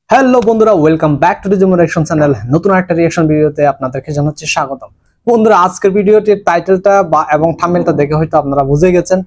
Hello বন্ধুরা, welcome back to Digimo reaction channel. নতুন একটা রিঅ্যাকশন ভিডিওতে আপনাদেরকে জানাচ্ছি স্বাগতম। বন্ধুরা, আজকের ভিডিওটির টাইটেলটা এবং থাম্বনেলটা দেখে হয়তো আপনারা বুঝে গেছেন।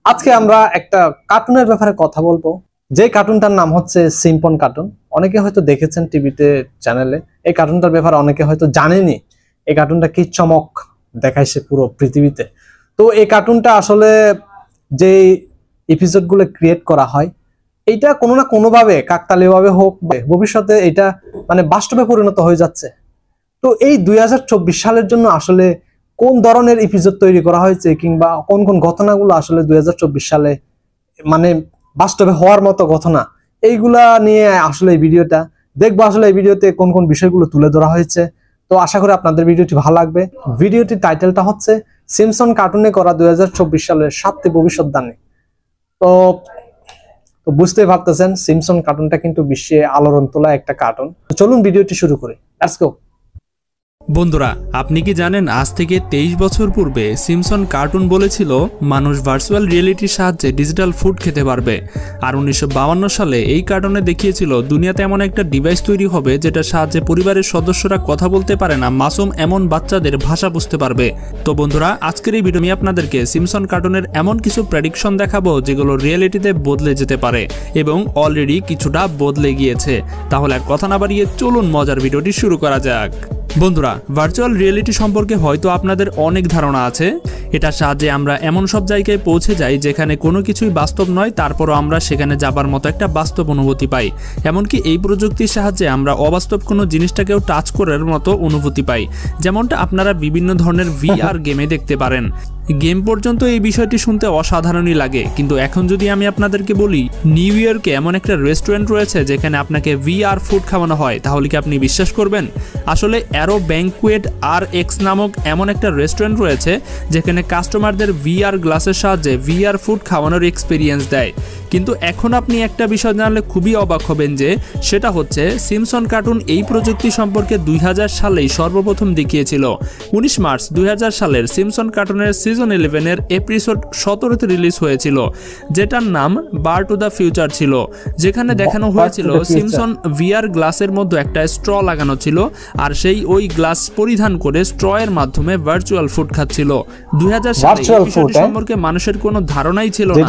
আজকে আমরা একটা কার্টুনের ব্যাপারে কথা বলবো, যে কার্টুনটার নাম হচ্ছে সিম্পন কার্টুন। অনেকে হয়তো দেখেছেন টিভিতে, চ্যানেলে। এই কার্টুনটার ব্যাপারে অনেকে হয়তো জানেনি এই কার্টুনটা কি চমক দেখাইছে পুরো পৃথিবীতে। তো এই কার্টুনটা আসলে যে এপিসোডগুলো ক্রিয়েট করা হয়, এইটা কোনো না কোনো ভাবে কাকতালীয় ভাবে হোক, ভবিষ্যতে এটা মানে বাস্তবে পরিণত হয়ে যাচ্ছে। তো এই 2024 সালের জন্য আসলে কোন ধরনের এপিসোড তৈরি করা হয়েছে, কিংবা কোন কোন ঘটনাগুলো আসলে 2024 সালে মানে বাস্তবে হওয়ার মতো ঘটনা, এইগুলা নিয়ে আসলে এই ভিডিওটা দেখবো। আসলে এই ভিডিওতে কোন কোন বিষয়গুলো তুলে ধরা হয়েছে। তো আশা করি আপনাদের ভিডিওটি ভালো লাগবে। ভিডিওটির টাইটেলটা হচ্ছে সিম্পসন কার্টুনে করা 2024 সালের 7টি ভবিষ্যৎবাণী। তো বুঝতেই পারতেছেন, সিম্পসন কার্টুনটা কিন্তু বিশ্বে আলোড়ন তোলা একটা কার্টুন। চলুন ভিডিওটি শুরু করি। Let's go. বন্ধুরা, আপনি কি জানেন আজ থেকে 23 বছর পূর্বে সিম্পসন কার্টুন বলেছিল মানুষ ভার্চুয়াল রিয়েলিটির সাহায্যে ডিজিটাল ফুড খেতে পারবে। আর 1952 সালে এই কার্টুনে দেখিয়েছিল দুনিয়াতে এমন একটা ডিভাইস তৈরি হবে যেটার সাহায্যে পরিবারের সদস্যরা কথা বলতে পারে না মাসুম এমন বাচ্চাদের ভাষা বুঝতে পারবে। তো বন্ধুরা, আজকের এই ভিডিও আমি আপনাদেরকে সিম্পসন কার্টুনের এমন কিছু প্রেডিকশন দেখাবো যেগুলো রিয়েলিটিতে বদলে যেতে পারে এবং অলরেডি কিছুটা বদলে গিয়েছে। তাহলে আর কথা না বাড়িয়ে চলুন মজার ভিডিওটি শুরু করা যাক। বন্ধুরা, ভার্চুয়াল রিয়েলিটি সম্পর্কে হয়তো আপনাদের অনেক ধারণা আছে। এটার সাহায্যে আমরা এমন সব জায়গায় পৌঁছে যাই যেখানে কোনো কিছুই বাস্তব নয়, তারপরও আমরা সেখানে যাবার মতো একটা বাস্তব অনুভূতি পাই। এমনকি এই প্রযুক্তির সাহায্যে আমরা অবাস্তব কোনো জিনিসটাকেও টাচ করার মতো অনুভূতি পাই, যেমনটা আপনারা বিভিন্ন ধরনের VR গেমে দেখতে পারেন। গেম পর্যন্ত এই বিষয়টি শুনতে অসাধারণই লাগে, কিন্তু এখন যদি আমি আপনাদেরকে বলি নিউ ইয়র্কে এমন একটা রেস্টুরেন্ট রয়েছে যেখানে আপনাকে VR ফুড খাওয়ানো হয়, তাহলে কি আপনি বিশ্বাস করবেন? আসলে অ্যারো ব্যাংকুয়েট RX নামক এমন একটা রেস্টুরেন্ট রয়েছে যেখানে কাস্টমারদের VR গ্লাসের সাহায্যে VR ফুড খাওয়ানোর এক্সপিরিয়েন্স দেয়। কিন্তু এখন আপনি একটা বিষয় জানলে খুবই অবাক হবেন, যে সেটা হচ্ছে সিম্পসন কার্টুন এই প্রযুক্তি সম্পর্কে 2000 সালেই সর্বপ্রথম দেখিয়েছিল। 19 মার্চ 2000 সালের সিম্পসন কার্টুনের সিজন 11 এপিসোড 17তে রিলিজ হয়েছিল, যেটার নাম বার টু দ্য ফিউচার ছিল। যেখানে দেখানো হয়েছিল সিম্পসন VR গ্লাসের মধ্যে একটা স্ট্র লাগানো ছিল, আর সেই ওই গ্লাস পরিধান করে স্ট্র এর মাধ্যমে ভার্চুয়াল ফুড খাচ্ছিল। 2000 সালে এই বিষয়টি সম্পর্কে মানুষের কোনো ধারণাই ছিল না।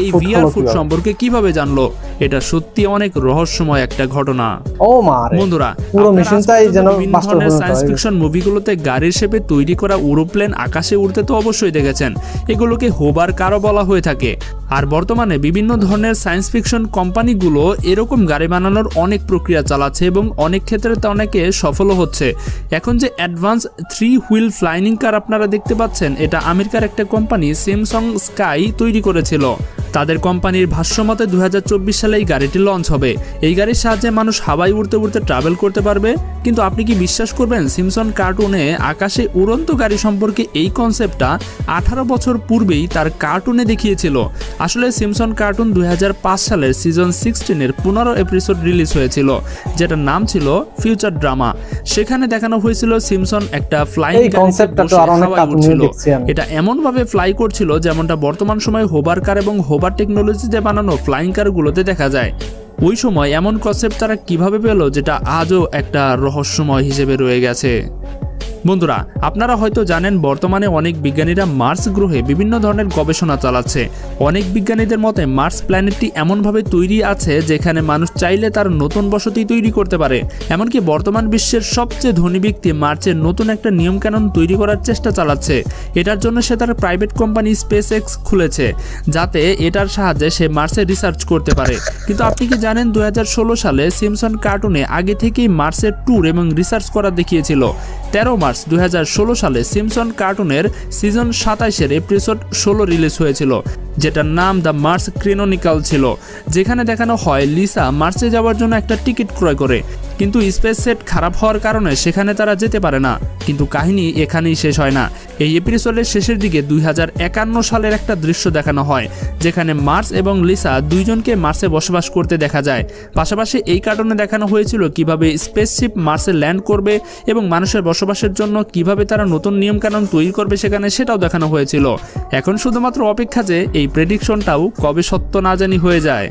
এই VR ফুড সম্পর্কে কিভাবে জানলো? এটা সত্যি অনেক রহস্যময় একটা ঘটনা। বন্ধুরা, পুরো মেশিনটাই যেন বাস্তব সায়েন্স ফিকশন মুভিগুলোতে গাড়ির শেপে তৈরি করা উড়োপ্লেন আকাশে উড়তে তো অবশ্যই দেখেছেন। এগুলোকে হোবার কারও বলা হয়ে থাকে। আর বর্তমানে বিভিন্ন ধরনের সায়েন্স ফিকশন কোম্পানিগুলো এরকম গাড়ি বানানোর অনেক প্রক্রিয়া চালাচ্ছে এবং অনেক ক্ষেত্রে তা অনেকে সফলও হচ্ছে। এখন যে অ্যাডভান্স 3 হুইল ফ্লাইং কার আপনারা দেখতে পাচ্ছেন, এটা আমেরিকার একটা কোম্পানি স্যামসাং স্কাই তৈরি করেছিল। তাদের কোম্পানির ভাষ্যমতে 2024 সালে এই গাড়িটি লঞ্চ হবে। এই গাড়ির সাহায্যে মানুষ হাওয়ায় উড়তে উড়তে ট্রাভেল করতে পারবে। কিন্তু আপনি কি বিশ্বাস করবেন, সিম্পসন কার্টুনে আকাশে উড়ন্ত গাড়ি সম্পর্কে এই কনসেপ্টটা 18 বছর পূর্বেই তার কার্টুনে দেখিয়েছিল। আসলে সিম্পসন কার্টুন 2005 সালের সিজন 16 15 এপিসোড রিলিজ হয়েছিল, যেটার নাম ছিল ফিউচার ড্রামা। সেখানে দেখানো হয়েছিল সিম্পসন একটা ফ্লাইং ছিল। এটা এমন ভাবে ফ্লাই করছিল যেমনটা বর্তমান সময়ে হোবার কার এবং হোবার টেকনোলজিতে বানানো ফ্লাইং কারগুলোতে দেখা যায়। ওই সময় এমন কনসেপ্ট তারা কিভাবে পেল, যেটা আজও একটা রহস্যময় হিসেবে রয়ে গেছে। বন্ধুরা, আপনারা হয়তো জানেন বর্তমানে অনেক বিজ্ঞানীরা মার্স গ্রহে বিভিন্ন ধরনের গবেষণা চালাচ্ছে। অনেক বিজ্ঞানীদের মতে মার্স প্ল্যানেটটি এমনভাবে তৈরি আছে যেখানে মানুষ চাইলে তার নতুন বসতি তৈরি করতে পারে। এমনকি বর্তমান বিশ্বের সবচেয়ে ধনী ব্যক্তি মার্চের নতুন একটা নিয়মকানুন তৈরি করার চেষ্টা চালাচ্ছে। এটার জন্য সে তার প্রাইভেট কোম্পানি SpaceX খুলেছে, যাতে এটার সাহায্যে সে মার্সে রিসার্চ করতে পারে। কিন্তু আপনি কি জানেন 2016 সালে সিম্পসন কার্টুনে আগে থেকেই মার্সের ট্যুর এবং রিসার্চ করা দেখিয়েছিল। 13 মার্চ 2016 সালে সিম্পসন কার্টুনের সিজন 27 এপিসোড 16 রিলিজ হয়েছিল, যেটার নাম দ্য মার্স ক্রনিকল ছিল। যেখানে দেখানো হয় লিসা মার্সে যাওয়ার জন্য একটা টিকিট ক্রয় করে, কিন্তু স্পেস সেট খারাপ হওয়ার কারণে সেখানে তারা যেতে পারে না। কিন্তু কাহিনী এখানেই শেষ হয় না। এই এপিসোডের শেষের দিকে 2051 সালের একটা দৃশ্য দেখানো হয়, যেখানে মার্স এবং লিসা দুইজনকে মার্সে বসবাস করতে দেখা যায়। পাশাপাশি এই কার্টুনে দেখানো হয়েছিল কিভাবে স্পেসশিপ মার্সে ল্যান্ড করবে এবং মানুষের বসবাসের জন্য কিভাবে তারা নতুন নিয়মকানুন তৈরি করবে সেখানে, সেটাও দেখানো হয়েছিল। এখন শুধুমাত্র অপেক্ষা যে এই প্রেডিকশনটাও কবে সত্য না জানি হয়ে যায়।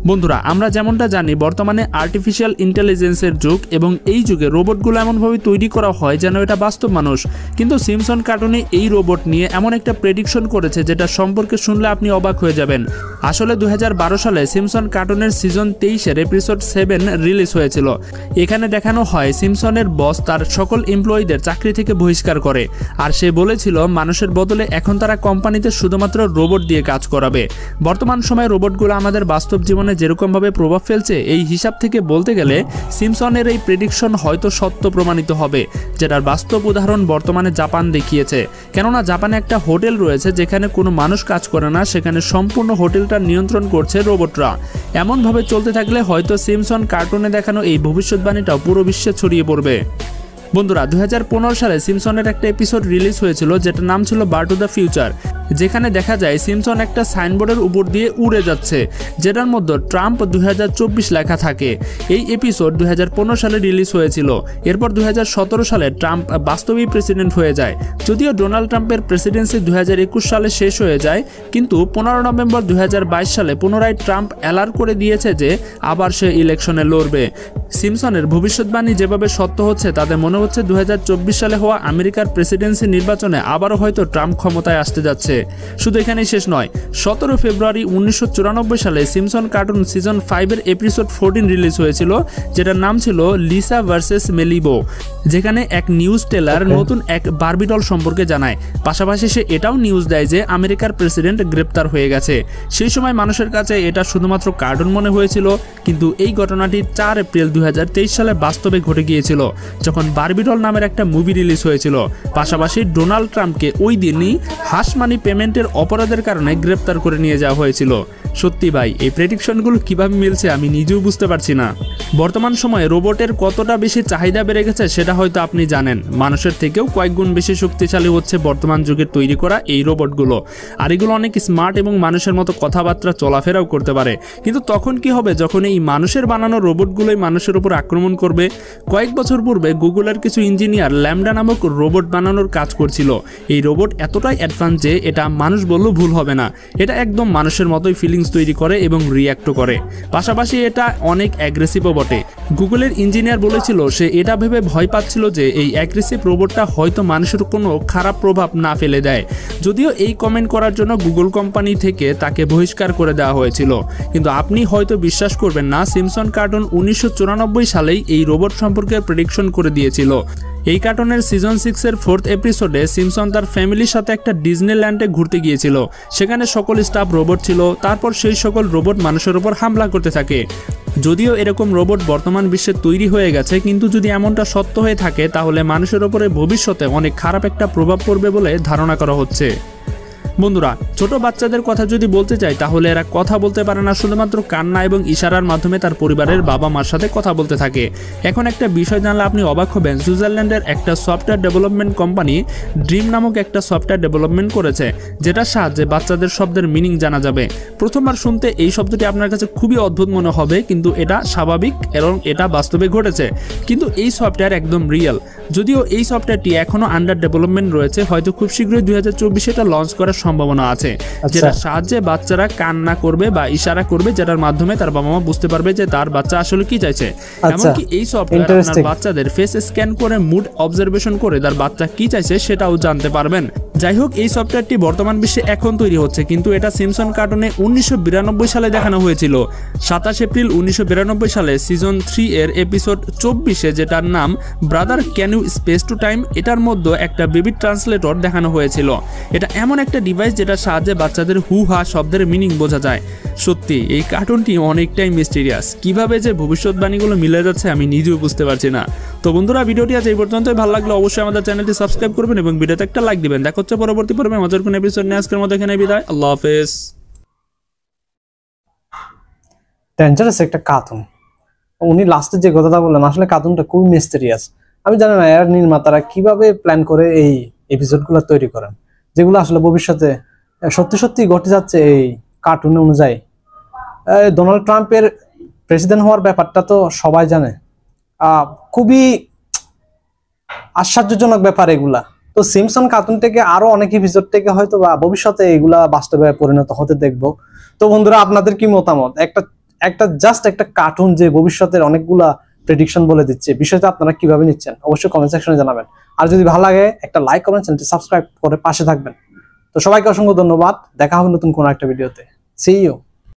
বন্ধুরা, আমরা যেমনটা জানি বর্তমানে আর্টিফিশিয়াল ইন্টেলিজেন্সের যুগ এবং এই যুগে রোবটগুলো এমনভাবে তৈরি করা হয় যেন এটা বাস্তব মানুষ। কিন্তু সিমসন কার্টুনে এই রোবট নিয়ে এমন একটা প্রেডিকশন করেছে যেটা সম্পর্কে শুনলে আপনি অবাক হয়ে যাবেন। আসলে 2012 সালে সিমসন কার্টুনের সিজন 23-এর এপিসোড 7 রিলিজ হয়েছিল। এখানে দেখানো হয় সিমসনের বস তার সকল এমপ্লয়ীদের চাকরি থেকে বহিষ্কার করে, আর সে বলেছিল মানুষের বদলে এখন তারা কোম্পানিতে শুধুমাত্র রোবট দিয়ে কাজ করাবে। বর্তমান সময়ে রোবটগুলো আমাদের বাস্তব জীবনে যেরকমভাবে প্রভাব ফেলছে, এই হিসাব থেকে বলতে গেলে সিমসনের এই প্রেডিকশন হয়তো সত্য প্রমাণিত হবে, যেটার বাস্তব উদাহরণ বর্তমানে জাপান দেখিয়েছে। কেননা জাপানে একটা হোটেল রয়েছে যেখানে কোনো মানুষ কাজ করে না, সেখানে সম্পূর্ণ হোটেলটা নিয়ন্ত্রণ করছে রোবটরা। এমনভাবে চলতে থাকলে হয়তো সিমসন কার্টুনে দেখানো এই ভবিষ্যৎবাণীটাও পুরো বিশ্বে ছড়িয়ে পড়বে। বন্ধুরা, 2015 সালে সিমসনের একটা এপিসোড রিলিজ হয়েছিল যেটার নাম ছিল বার টু দ্য ফিউচার, যেখানে দেখা যায় সিমসন একটা সাইনবোর্ডের উপর দিয়ে উড়ে যাচ্ছে যেটার মধ্যে ট্রাম্প 2024 লেখা থাকে। এই এপিসোড 2015 সালে রিলিজ হয়েছিল। এরপর 2017 সালে ট্রাম্প বাস্তবেই প্রেসিডেন্ট হয়ে যায়। যদিও ডোনাল্ড ট্রাম্পের প্রেসিডেন্সি 2021 সালে শেষ হয়ে যায়, কিন্তু 15 নভেম্বর 2022 সালে পুনরায় ট্রাম্প অ্যালার্ট করে দিয়েছে যে আবার সে ইলেকশনে লড়বে। সিমসনের ভবিষ্যৎবাণী যেভাবে সত্য হচ্ছে তাতে মনে হচ্ছে 2024 সালে হওয়া আমেরিকার প্রেসিডেন্সি নির্বাচনে আবারও হয়তো ট্রাম্প ক্ষমতায় আসতে যাচ্ছে। শুধু এখানেই শেষ নয়, 17 ফেব্রুয়ারি 1994 সালে সিমসন কার্টুন সিজন 5-এর এপিসোড 14 রিলিজ হয়েছিল, যেটার নাম ছিল লিসা ভার্সেস মেলিবো, যেখানে এক নিউজ টেলার নতুন এক বারবি ডল সম্পর্কে জানায়। পাশাপাশি সে এটাও নিউজ দেয় যে আমেরিকার প্রেসিডেন্ট গ্রেপ্তার হয়ে গেছে। সেই সময় মানুষের কাছে এটা শুধুমাত্র কার্টুন মনে হয়েছিল, কিন্তু এই ঘটনাটি 4 এপ্রিল 2023 সালে বাস্তবে ঘটে গিয়েছিল, যখন বারবি ডল নামের একটা মুভি রিলিজ হয়েছিল। পাশাপাশি ডোনাল্ড ট্রাম্পকে ওই দিনই হাশ মানি পেমেন্টের অপরাধের কারণে গ্রেপ্তার করে নিয়ে যাওয়া হয়েছিল। সত্যি ভাই, এই প্রেডিকশনগুলো কিভাবে মিলছে আমি নিজেও বুঝতে পারছি না। বর্তমান সময়ে রোবটের কতটা বেশি চাহিদা বেড়ে গেছে সেটা হয়তো আপনি জানেন। মানুষের থেকেও কয়েক গুণ বেশি শক্তিশালী হচ্ছে বর্তমান যুগে তৈরি করা এই রোবটগুলো। আর এগুলো অনেক স্মার্ট এবং মানুষের মতো কথাবার্তা চলাফেরাও করতে পারে। কিন্তু তখন কি হবে যখন এই মানুষের বানানো রোবটগুলোই মানুষের উপর আক্রমণ করবে? কয়েক বছর পূর্বে গুগলের কিছু ইঞ্জিনিয়ার ল্যামডা নামক রোবট বানানোর কাজ করছিল। এই রোবট এতটাই অ্যাডভান্স যে এটা মানুষ বললেও ভুল হবে না। এটা একদম মানুষের মতোই ফিলিংস তৈরি করে এবং রিয়্যাক্টও করে। পাশাপাশি এটা অনেক অ্যাগ্রেসিভও বটে। গুগলের ইঞ্জিনিয়ার বলেছিল সে এটা ভেবে ভয় পাচ্ছিল যে এই অ্যাগ্রেসিভ রোবটটা হয়তো মানুষের কোনো খারাপ প্রভাব না ফেলে দেয়। যদিও এই কমেন্ট করার জন্য গুগল কোম্পানি থেকে তাকে বহিষ্কার করে দেওয়া হয়েছিল। কিন্তু আপনি হয়তো বিশ্বাস করবেন না, সিমসন কার্টুন 1994 সালেই এই রোবট সম্পর্কে প্রেডিকশন করে দিয়েছিল। এই কার্টুনের সিজন 6-এর 4th এপিসোডে সিমসন তার ফ্যামিলির সাথে একটা ডিজনিল্যান্ডে ঘুরতে গিয়েছিল। সেখানে সকল স্টাফ রোবট ছিল। তারপর সেই সকল রোবট মানুষের উপর হামলা করতে থাকে। যদিও এরকম রোবট বর্তমান বিশ্বে তৈরি হয়ে গেছে, কিন্তু যদি এমনটা সত্য হয়ে থাকে তাহলে মানুষের উপরে ভবিষ্যতে অনেক খারাপ একটা প্রভাব পড়বে বলে ধারণা করা হচ্ছে। বন্ধুরা, ছোট বাচ্চাদের কথা যদি বলতে চাই তাহলে এরা কথা বলতে পারে না, শুধুমাত্র কান্না এবং ইশারার মাধ্যমে তার পরিবারের বাবা মার সাথে কথা বলতে থাকে। এখন একটা বিষয় জানলে আপনি অবাক হবেন, সুইজারল্যান্ডের একটা সফটওয়্যার ডেভেলপমেন্ট কোম্পানি ড্রিম নামক একটা সফটওয়্যার ডেভেলপমেন্ট করেছে, যেটার সাহায্যে বাচ্চাদের শব্দের মিনিং জানা যাবে। প্রথমবার শুনতে এই শব্দটি আপনার কাছে খুবই অদ্ভুত মনে হবে, কিন্তু এটা স্বাভাবিক এবং এটা বাস্তবে ঘটেছে। কিন্তু এই সফটওয়্যার একদম রিয়েল। যদিও এই সফটওয়্যারটি এখনো আন্ডার ডেভেলপমেন্ট রয়েছে, হয়তো খুব শীঘ্রই 2024 এটা লঞ্চ করার সম্ভাবনা আছে, যেটার সাহায্যে বাচ্চারা কান্না করবে বা ইশারা করবে, যেটার মাধ্যমে তার বাবা মা বুঝতে পারবে যে তার বাচ্চা আসলে কি চাইছে। এমনকি এই সফটওয়্যার আপনার বাচ্চাদের ফেস স্ক্যান করে মুড অবজারভেশন করে তার বাচ্চা কি চাইছে সেটাও জানতে পারবেন। যাই হোক, এই সফটওয়্যারটি বর্তমান বিশ্বে এখন তৈরি হচ্ছে, কিন্তু এটা সিমসন কার্টুনে 1992 সালে দেখানো হয়েছিল। 27 এপ্রিল 1992 সালে সিজন 3-এর এপিসোড 24-এ, যেটার নাম brother can you space to time, এটার মধ্যে একটা বেবি ট্রান্সলেটর দেখানো হয়েছিল। এটা এমন একটা ডিভাইস যেটার সাহায্যে বাচ্চাদের হু হা শব্দের মিনিং বোঝা যায়। সত্যি এই কার্টুনটি অনেকটাই মিস্টিরিয়াস। কিভাবে যে ভবিষ্যৎবাণীগুলো মিলে যাচ্ছে আমি নিজেও বুঝতে পারছি না। তো বন্ধুরা, ভিডিওটি আজ এই পর্যন্তই। ভালো লাগলে অবশ্যই আমাদের চ্যানেলটি সাবস্ক্রাইব করবেন এবং ভিডিওতে একটা লাইক দিবেন। দেখা হচ্ছে পরবর্তী পর্বে মজার কোন এপিসোড নিয়ে। আজকের মতো এখানে বিদায়। আল্লাহ হাফেজ। ডেঞ্জারাস একটা কার্টুন। উনি লাস্টে যে কথাটা বললেন, আসলে কার্টুনটা খুবই মিস্টেরিয়াস। আমি জানি না এর নির্মাতারা কিভাবে প্ল্যান করে এই এপিসোডগুলো তৈরি করেন, যেগুলো আসলে ভবিষ্যতে সত্যি সত্যি ঘটে যাচ্ছে এই কার্টুন অনুযায়ী। ডোনাল্ড ট্রাম্পের প্রেসিডেন্ট হওয়ার ব্যাপারটা তো সবাই জানে, খুবই আশ্চর্যজনক ব্যাপার এগুলা। তো সিমসন কার্টুন থেকে আরো অনেক এপিসোড থেকে হয়তো বা ভবিষ্যতে এগুলা বাস্তবে পরিণত হতে দেখবো। তো বন্ধুরা, আপনাদের কি মতামত? একটা জাস্ট একটা কার্টুন যে ভবিষ্যতের অনেকগুলা প্রেডিকশন বলে দিচ্ছে, বিষয়টা আপনারা কিভাবে নিচ্ছেন অবশ্যই কমেন্ট সেকশনে জানাবেন। আর যদি ভালো লাগে একটা লাইক কমেন্ট, চ্যানেলটি সাবস্ক্রাইব করে পাশে থাকবেন। তো সবাইকে অসংখ্য ধন্যবাদ, দেখা হবে নতুন কোনো একটা ভিডিওতে। See you.